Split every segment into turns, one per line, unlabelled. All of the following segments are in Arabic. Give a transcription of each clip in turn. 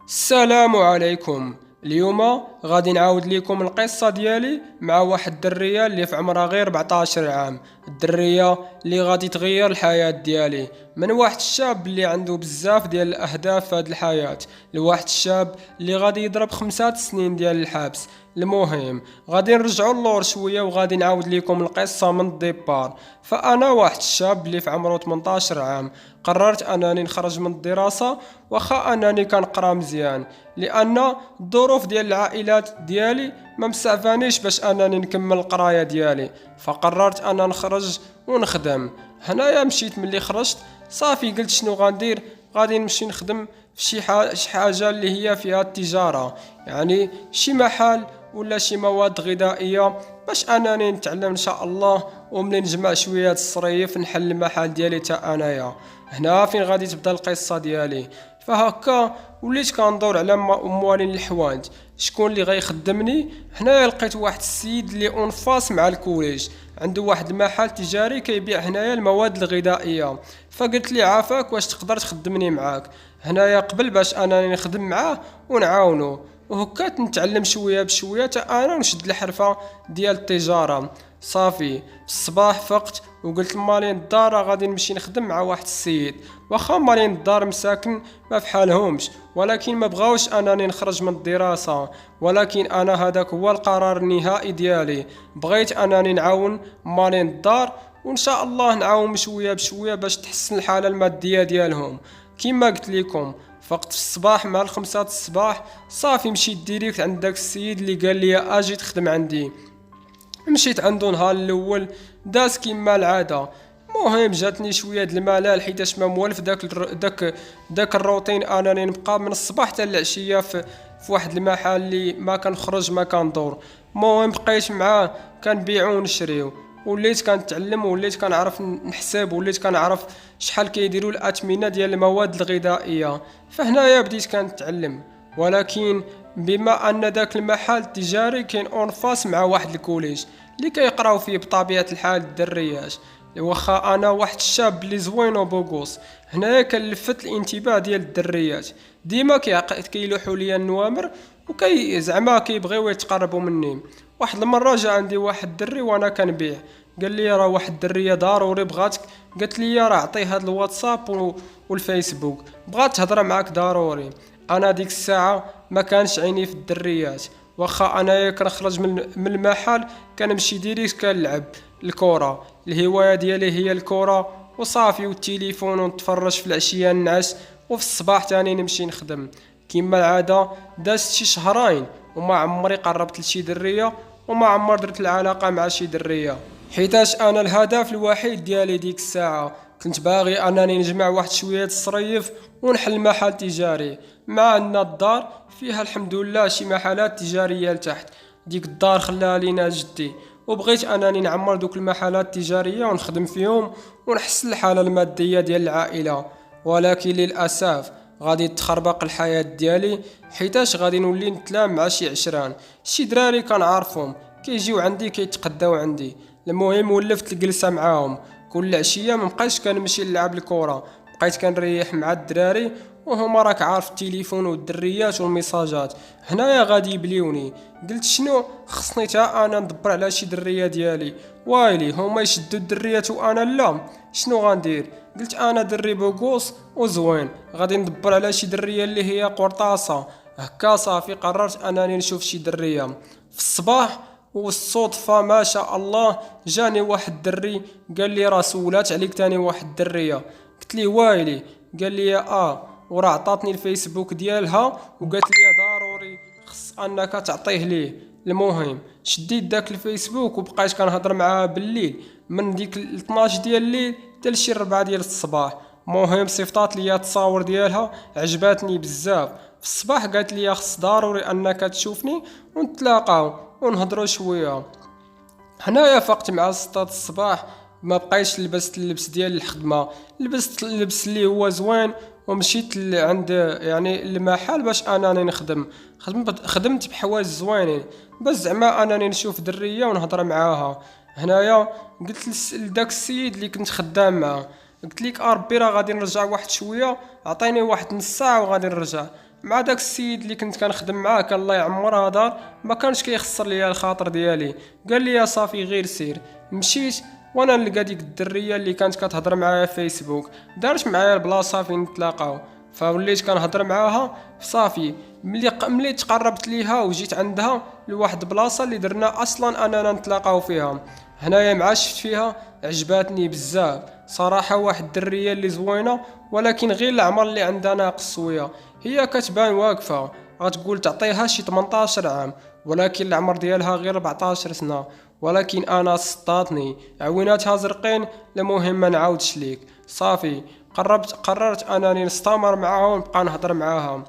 السلام عليكم. اليوم غادي نعاود لكم القصة ديالي مع واحد الدرية اللي في عمرها غير 14 عام. الدرية اللي غادي تغير الحياة ديالي من واحد الشاب اللي عنده بزاف ديال الاهداف في هذه الحياة لواحد الشاب اللي غادي يضرب 5 سنين ديال الحبس. المهم غادي نرجعوا اللور شويه وغادي نعاود لكم القصه من الديبار. فانا واحد الشاب اللي في عمره 18 عام قررت انني نخرج من الدراسه، واخا انني كنقرا مزيان، لان الظروف ديال العائلات ديالي ما مسعفانيش باش انني نكمل القرايه ديالي. فقررت انا نخرج ونخدم. هنايا مشيت ملي خرجت صافي قلت شنو غندير، غادي نمشي نخدم في شي حاجه اللي هي فيها التجاره، يعني شي محل ولا شي مواد غذائيه، باش انني نتعلم ان شاء الله، وملي نجمع شويه الصريف نحل المحل ديالي تا انايا. هنا فين غادي تبدا القصه ديالي. فهكا وليت كندور على موالين الحوايج، شكون اللي غيخدمني. هنايا لقيت واحد السيد اللي اونفاس مع الكوليج، عنده واحد المحل تجاري كيبيع هنايا المواد الغذائيه. فقلت لي عافاك واش تقدر تخدمني معاك هنايا قبل باش انني نخدم معاه ونعاونو، وهكا نتعلم شويه بشويه تا انا نشد الحرفه ديال التجاره. صافي في الصباح فقت وقلت مالين الدار غادي نمشي نخدم مع واحد السيد، واخا مالين الدار مساكن ما فحالهمش، ولكن ما بغاوش انني نخرج من الدراسه. ولكن انا هذاك هو القرار النهائي ديالي، بغيت انني نعاون مالين الدار، وان شاء الله نعاون شويه بشويه باش تحسن الحاله الماديه ديالهم. كما قلت لكم فقط في الصباح مع 5 الصباح صافي مشيت ديريكت عند داك السيد اللي قال لي اجي تخدم عندي. مشيت عنده نهار الاول داز كيما العاده. مهم جاتني شويه د الملل حيتاش ما موالف داك الروتين انني نبقى من الصباح حتى العشيه في واحد المحل اللي ما كنخرج ما كندور. مهم بقيت معاه كنبيعو ونشريو، وليت كنتعلم وليت كنعرف نحسب، وليت كنعرف شحال كيديروا الاثمنه ديال المواد الغذائيه. فهنايا بديت كنتعلم، ولكن بما ان داك المحل التجاري كاين اون فاس مع واحد الكوليج اللي كيقراو فيه بطبيعه الحال الدريات. واخا انا واحد الشاب اللي زوين وبوغوس، هنايا كلفت الانتباه ديال الدريات، ديما كيلوحوا ليا النوامر وكي زعما كيبغيو يتقربوا مني. واحد المره جا عندي واحد الدري وانا كنبيع، قال لي راه واحد الدريه ضروري بغاتك. قلت لي راه عطيه هاد الواتساب والفيسبوك، بغات تهضر معاك ضروري. انا ديك الساعه ما كانش عيني في الدريات، واخا انايا كنخرج من المحل كنمشي ديريكت كنلعب الكره، الهوايه ديالي هي الكره وصافي، والتليفون ونتفرج في العشيه النعاس، وفي الصباح تاني نمشي نخدم. كما العاده دازت شي شهرين وما عمري قربت لشي دريه، وما عمر درت العلاقه مع شي دريه، حيتاش انا الهدف الوحيد ديالي ديك الساعه كنت باغي انني نجمع واحد شويه الصريف ونحل محل تجاري. مع ان الدار فيها الحمد لله شي محلات تجاريه لتحت، ديك الدار خلاها لينا جدي، وبغيت انني نعمر دوك المحلات التجاريه ونخدم فيهم ونحسن الحاله الماديه ديال العائله. ولكن للاسف غادي تخربق الحياه ديالي، حيتاش غادي نولي نتلام مع شي عشران شي دراري كنعرفهم كيجيو عندي كيتقداو عندي. المهم ولفت الجلسه معاهم كل عشيه، مبقيتش كنمشي نلعب الكره، بقيت كنريح مع الدراري، وهما راك عارف التليفون والدريات والميساجات هنايا غادي يبليوني. قلت شنو خصني تا انا ندبر على شي دريه ديالي، وايلي هما يشدوا الدريات وانا لا، شنو غندير؟ قلت انا دري بوغوس وزوين غادي ندبر على شي دريه اللي هي قرطاسه. هكا صافي قررت انني نشوف شي دريه. في الصباح والصدفه ما شاء الله جاني واحد الدري قال لي راه سولات عليك تاني واحد الدريه. قلت ليه وايلي؟ قال لي وراه عطاتني الفيسبوك ديالها وقالت لي ضروري خص انك تعطيه ليه. المهم شديت داك الفيسبوك وبقيت كنهضر معاها بالليل من ديك 12 ديال الليل حتى لشي 4 ديال الصباح. مهم صيفطات ليا التصاور ديالها عجباتني بزاف. في الصباح قالت لي خص ضروري انك تشوفني ونتلاقاو ونهضروا شويه. هنايا فقت مع 6 الصباح ما بقيتش لبست اللبس ديال الخدمه، لبست اللبس اللي هو زوين ومشيت عند يعني المحل باش انني نخدم. خدمت بحوايج زوينين باش زعما انني نشوف دريه ونهضر معاها. هنايا قلت لداك السيد اللي كنت خدام معاه، قلت لك ربي راه غادي نرجع واحد شويه، عطيني واحد نص ساعه وغادي نرجع. مع داك السيد اللي كنت كنخدم معاه كان الله يعمرها دار ما كانش كيخسر ليا الخاطر ديالي. قال لي صافي غير سير. مشيت وانا نلقى ديك الدريه اللي كانت كتهضر معايا في فيسبوك، دارت معايا البلاصه فين نتلاقاو، فوليت كنهضر معاها صافي. ملي تقربت ليها وجيت عندها لواحد البلاصه اللي درنا اصلا اننا نتلاقاو فيها، هنايا مع شفت فيها عجباتني بزاف صراحه. واحد الدريه اللي زوينه، ولكن غير العمر اللي عندها ناقص شويه. هي كتبان واقفه غتقول تعطيها شي 18 عام، ولكن العمر ديالها غير 14 سنه. ولكن انا صطاتني عويناتها زرقين. المهم ما نعاودش ليك صافي. قررت انني نستمر معاها ونبقى نهضر معاها.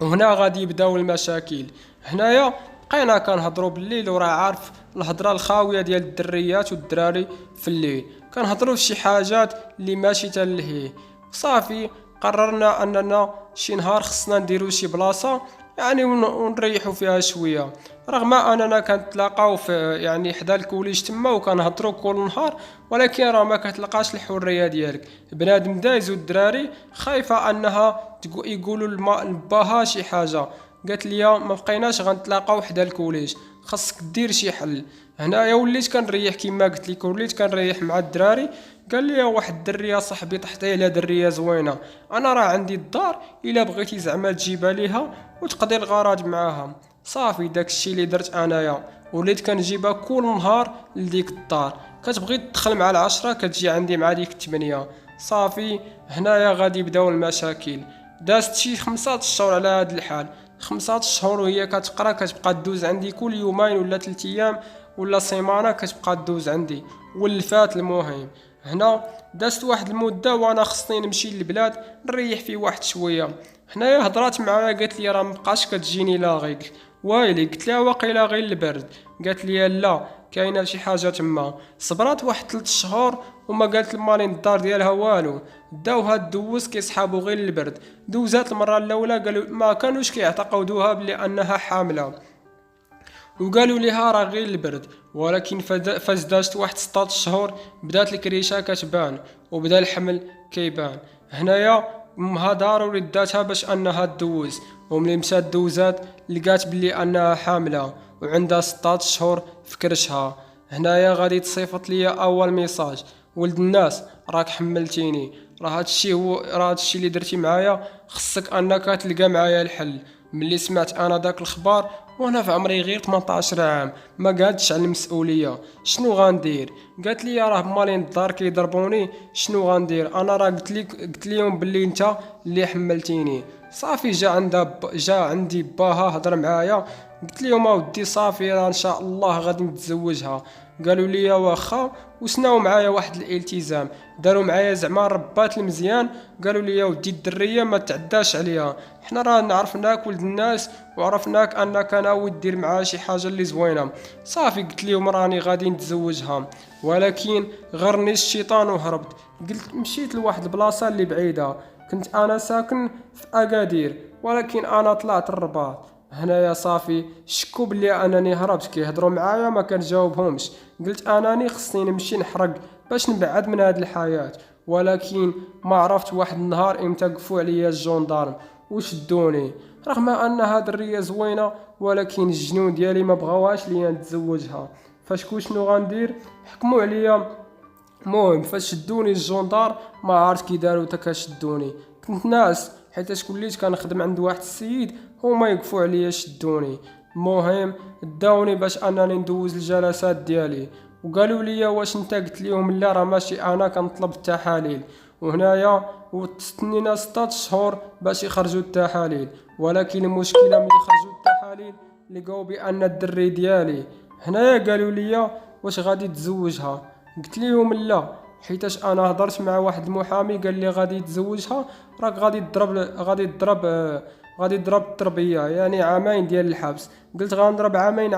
وهنا غادي يبداو المشاكل. هنايا بقينا كنهضروا بالليل، وراه عارف الهضره الخاويه ديال الدريات والدراري في الليل، كنهضروا في شي حاجات اللي ماشي تنلهيه. صافي قررنا اننا شي نهار خصنا نديرو شي بلاصه يعني ونريحوا فيها شويه، رغم اننا كنتلاقاو في يعني حدا الكوليج تما وكنهضروا كل نهار، ولكن راه ما كتلقاش الحريه ديالك. بنادم دايز والدراري خايفه انها يقولوا لباها شي حاجه. قالت لي ما بقيناش غنتلاقاو حدا الكوليج، خاصك دير شي حل. هنايا وليت كنريح كيما قلت لك، وليت كنريح مع الدراري. قال لي واحد الدريه صاحبي طحتي على دريه زوينه، انا راه عندي الدار الا بغيتي زعما تجيبها ليها وتقضي الغراض معاها. صافي داكشي اللي درت انايا، وليت كنجيبها كل نهار لديك الدار، كتبغي تدخل مع العشرة كتجي عندي مع ديك الثمانية. صافي هنايا غادي يبداو المشاكل. دازت شي 5 شهور على هاد الحال، 5 شهور وهي كتقرا، كتبقى دوز عندي كل يومين ولا 3 ايام ولا سيمانه كتبقى دوز عندي. ولفات المهم. هنا دازت واحد المده وانا خصني نمشي للبلاد نريح في واحد شويه. هنايا هضرات معايا قالت لي راه مبقاش كتجيني لاغي. وايلي قلت لها واقيلا غير البرد. قالت لي لا كاينه شي حاجه تما. صبرات واحد 3 شهور وما قالت المالين الدار ديالها والو، داوها دوز كيسحابو غير البرد. دوزات المره الاولى قالوا ما كانوش كيعتقدوها بلي انها حامله، وقالوا ليها راه غير البرد. ولكن فازداجت واحد 16 شهور بدات الكريشه كتبان وبدا الحمل كيبان. هنايا امها ضروري داتها باش انها تدوز، وملي مشات دوزات لقات بلي انها حامله وعندها 16 شهور في كرشها. هنايا غادي تصيفط ليا اول ميساج: ولد الناس راك حملتيني، راه هادشي اللي درتي معايا خصك انك تلقى معايا الحل. ملي سمعت انا داك الخبر وانا في عمري غير 18 عام ما قادش على المسؤوليه، شنو غندير؟ قالت لي راه مالين الدار كيضربوني، شنو غندير؟ انا راه قلت لهم باللي انت اللي حملتيني. صافي جا عندي باها هضر معايا، قلت لهم اودي صافي راه ان شاء الله غادي نتزوجها. قالوا لي واخا، وسناو معايا واحد الالتزام، داروا معايا زعما ربات المزيان. قالوا لي ودي الدريه ما تعداش عليها، حنا راه نعرفناك ولد الناس وعرفناك انك ناوي دير معاها شي حاجه اللي زوينه. صافي قلت لهم راني غادي نتزوجها، ولكن غرني الشيطان وهربت. قلت مشيت لواحد البلاصه اللي بعيده، كنت انا ساكن في اكادير ولكن انا طلعت الرباط. هنايا صافي شكو بلي انني هربت، كيهضروا معايا ما كنجاوبهمش. قلت انني خصني نمشي نحرق باش نبعد من هاد الحياه، ولكن ما عرفت واحد النهار امتى وقفوا عليا الجندارم وشدوني، رغم انها دريه زوينه ولكن الجنون ديالي ما بغاوهاش ليا نتزوجها. شنو غندير؟ حكموا عليا. المهم فاش شدوني الجندار ما عرفت كي داروا تا كشدوني، كنت ناس حيت وليت كنخدم عند واحد السيد هما يقفوا عليا شدوني. المهم داوني باش انني ندوز الجلسات ديالي، وقالوا لي واش انت؟ قلت لهم لا راه ماشي انا كنطلب التحاليل. وهنايا وتستنينا 6 شهور باش يخرجوا التحاليل، ولكن المشكله ملي خرجوا التحاليل لقاو بان الدري ديالي. هنايا قالوا لي واش غادي تزوجها؟ قلت لهم لا، حيتاش انا هضرت مع واحد المحامي قال لي غادي يتزوجها راك غادي يضرب التربيه، يعني عامين ديال الحبس. قلت غنضرب عامين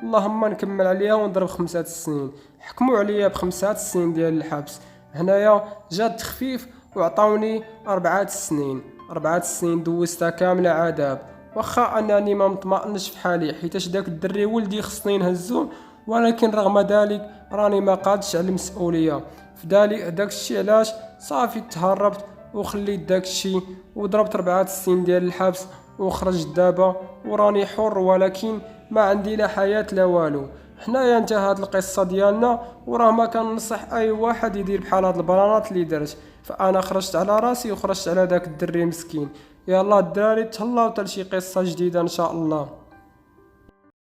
اللهم نكمل عليها ونضرب 5 سنين. حكموا عليا ب5 سنين ديال الحبس. هنايا جا التخفيف وعطاوني 4 سنين. 4 سنين دوزتها كامله عذاب، واخا انني ما مطمئنش في حالي حيتاش داك الدري ولدي خصني نهزو، ولكن رغم ذلك راني ما قادش على المسؤوليه. في داك الشيء علاش صافي تهربت وخليت داكشي وضربت 4 سنين ديال الحبس وخرجت دابا وراني حر، ولكن ما عندي لا حياة لا والو. حنايا انت هاد القصة ديالنا، وراه ما كننصح اي واحد يدير بحال هاد البلانات اللي درت. فانا خرجت على راسي وخرجت على داك الدري مسكين. يلا الدراري تهلاو حتى لشي قصة جديدة ان شاء الله.